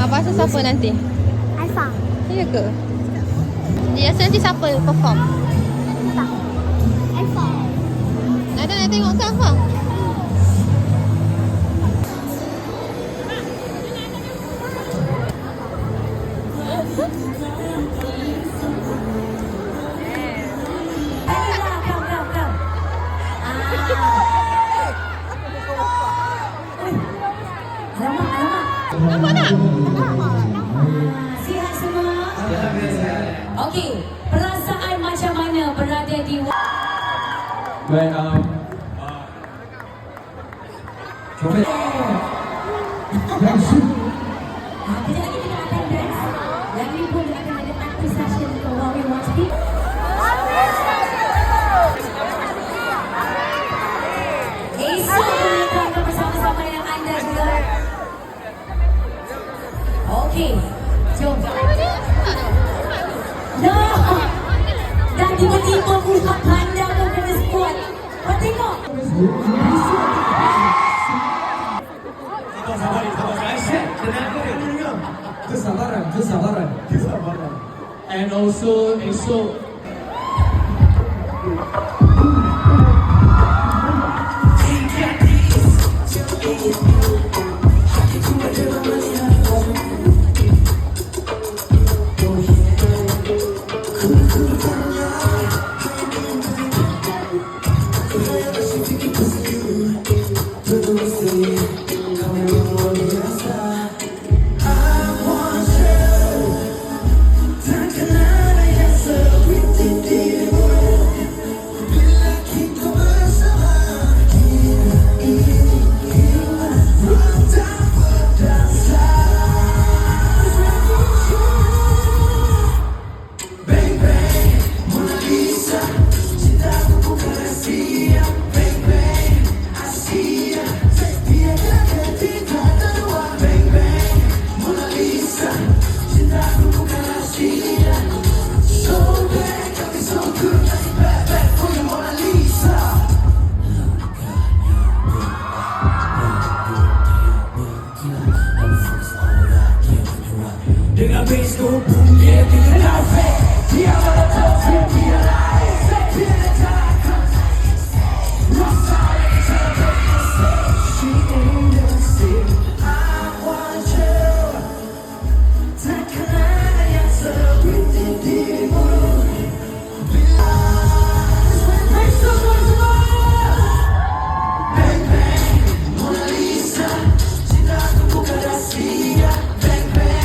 Abang rasa siapa nanti? Alfa. Ya ke? Dia rasa nanti siapa perform? Tak. Alfa. Nak tengok ke apa? Nampak tak? Sihat semua? Okey, perasaan macam mana berada di... Baik, Comel. Kejap lagi kita akan dance. Lagi pun kita akan ada acting session untuk While We Watch It. Esok kita akan bersama-sama dengan anda juga. Okey, jom. Dah. Dan tiba-tiba pula pandang pun kena squat. Kau tengok. Kesabaran. And also esok dengan bass go boom, yeah, we love it. Yeah, I wanna talk to you, realize that the time comes. Rock solid, she ain't the same. I want you. Takkan ada yang seperti dirimu. Hey, semua. Bang, bang, Mona Lisa. Cintaku bukan rahasia. Bang, bang.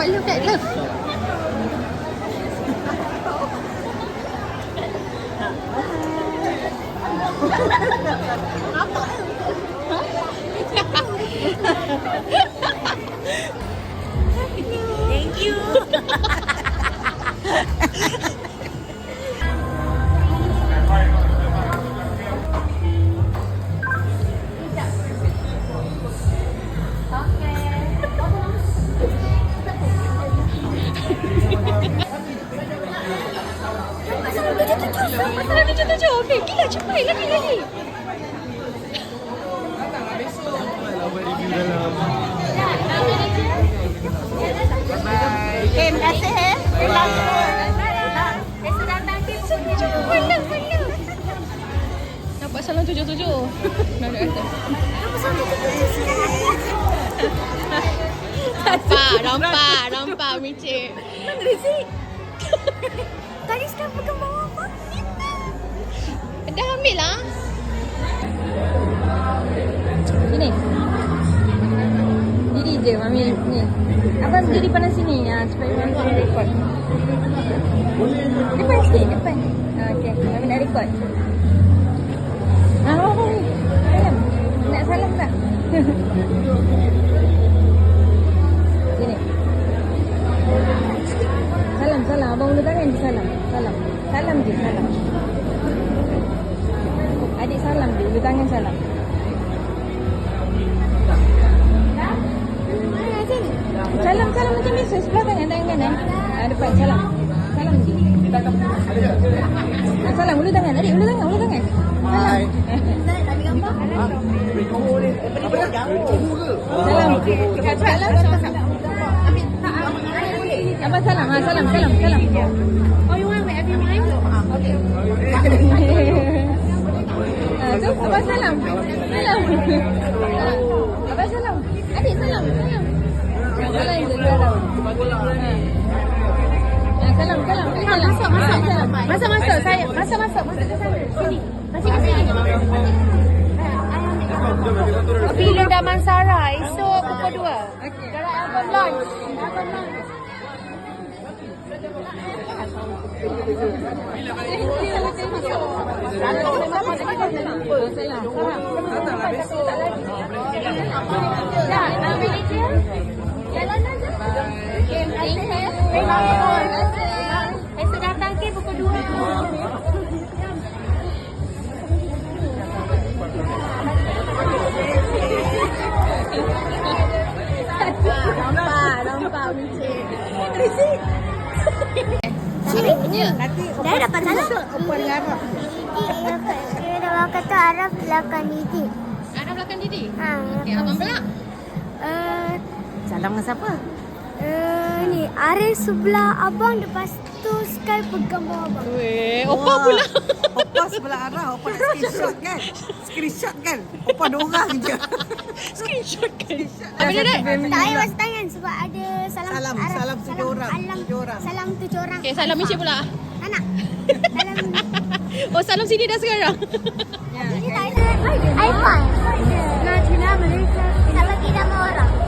White love, black love. Thank you. Masalah 7-7. Okey, gila cepat lagi. Okay, terima kasih. Dapat salam 7-7. Nak kata. Rampak micik. Tadi sekarang pegang bawah apa? Dah ambil lah. Sini. Diri je, Mami. Ni. Abang diri pandang sini. Supaya Mami boleh record. Depan sikit, depan. Okey, Mami nak record. Salam. Nak salam tak? Sini. Salam. Abang ulu tangan je salam. Salam je, salam. Adik salam je, ulu tangan salam. Salam macam biasa, sebelah tangan kanan. Depan salam. Salam je. Salam, ulu tangan. Adik, ulu tangan. Salam. Salam. Abang salam. Salam. Oh, you want everyone? Okay. So, abang salam. Abang salam. Adik salam. Salam je, salam. Salam. Masuk. Saya masuk ke sana. Sini. Masih ke sini. Bila Damansara esok pukul 2. Okey. Dalam album launch. Jalan aja. Esok datang ke pukul 2. Nampak micik. Ya. Dah dapat salam. Apa dengan Arab? Dia dah kata Arab belakang Didi. Arab belakang Didi? Okay, Abang belak? Salam dengan siapa? Ni Arif sebelah abang, lepas tu Sky pegang bawah abang. Weh, Oppa pula. Oppa sebelah arah. Oppa nak screenshot kan? Oppa 2 orang je. Screenshot kan. Apa dia dah? Tak payah basuh tangan sebab ada salam Salam, Arab. salam 7 orang. Salam 7 orang. Okay, salam micik pula. Tak nak. Salam. Oh, salam sini dah sekarang. Ini tak ada iPhone. Nak Cina Malaysia. Tak bagi nama orang.